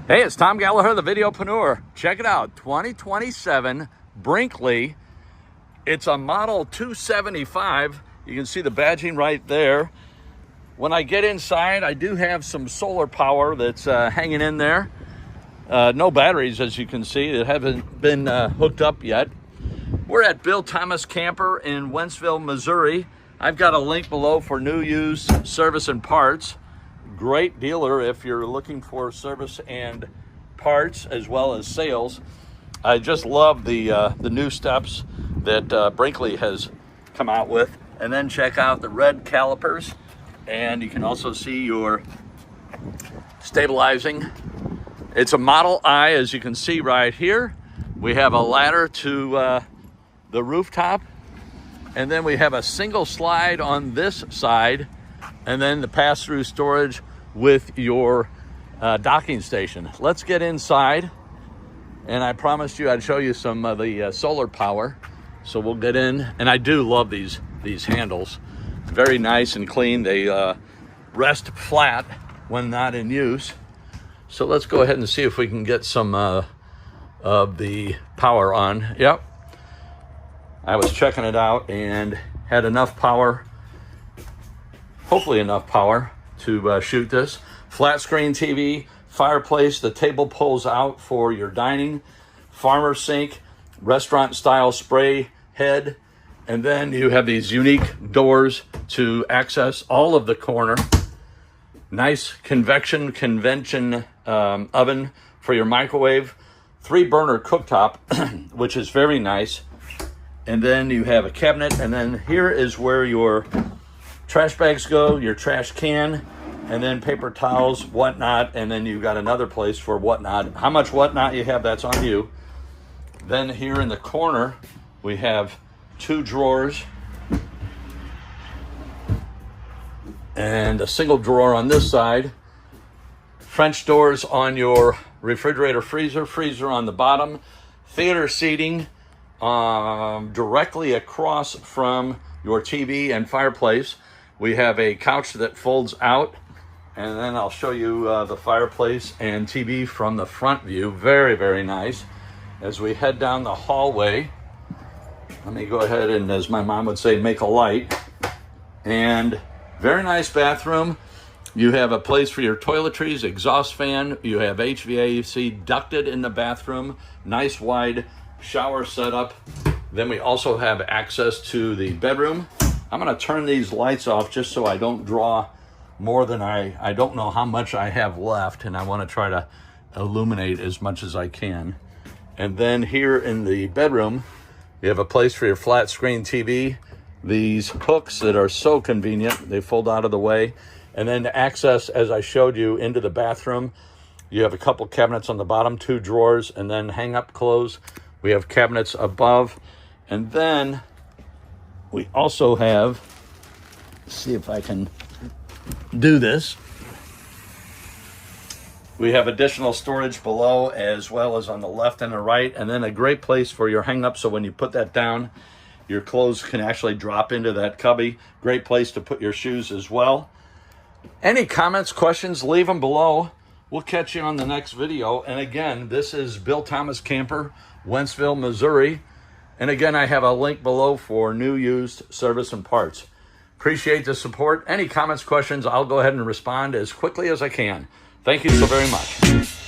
Hey, it's Tom Gallagher, the Videopreneur. Check it out, 2027 Brinkley. It's a Model 275. You can see the badging right there. When I get inside, I do have some solar power that's hanging in there. No batteries, as you can see, that haven't been hooked up yet. We're at Bill Thomas Camper in Wentzville, Missouri. I've got a link below for new, used, service, and parts. Great dealer if you're looking for service and parts as well as sales. I just love the new steps that Brinkley has come out with. And then check out the red calipers, and you can also see your stabilizing. It's a Model I, as you can see right here. We have a ladder to the rooftop, and then we have a single slide on this side, and then the pass-through storage with your docking station. Let's get inside, and I promised you I'd show you some of the solar power. So we'll get in, and I do love these handles. Very nice and clean. They rest flat when not in use. So let's go ahead and see if we can get some of the power on. Yep. I was checking it out and had enough power, hopefully enough power to shoot this. Flat screen TV, fireplace, the table pulls out for your dining, farmer sink, restaurant style spray head, and then you have these unique doors to access all of the corner. Nice convection oven for your microwave, 3-burner cooktop, which is very nice. And then you have a cabinet, and then here is where your trash bags go, your trash can, and then paper towels, whatnot, and then you've got another place for whatnot. How much whatnot you have, that's on you. Then here in the corner, we have 2 drawers and a single drawer on this side. French doors on your refrigerator, freezer on the bottom. Theater seating directly across from your TV and fireplace. We have a couch that folds out, and then I'll show you the fireplace and TV from the front view. Very, very nice. As we head down the hallway, let me go ahead and, as my mom would say, make a light. And very nice bathroom. You have a place for your toiletries, exhaust fan. You have HVAC ducted in the bathroom. Nice wide shower setup. Then we also have access to the bedroom. I'm going to turn these lights off just so I don't draw more than I don't know how much I have left, and I want to try to illuminate as much as I can. And then here in the bedroom, you have a place for your flat screen TV. These hooks that are so convenient, they fold out of the way. And then to access, as I showed you, into the bathroom, you have a couple cabinets on the bottom, 2 drawers, and then hang up clothes. We have cabinets above. And then we also have, let's see if I can do this. We have additional storage below, as well as on the left and the right, and then a great place for your hang up, so when you put that down, your clothes can actually drop into that cubby. Great place to put your shoes as well. Any comments, questions, leave them below. We'll catch you on the next video. And again, this is Bill Thomas Camper, Wentzville, Missouri. And again, I have a link below for new, used, service, and parts. Appreciate the support. Any comments, questions, I'll go ahead and respond as quickly as I can. Thank you so very much.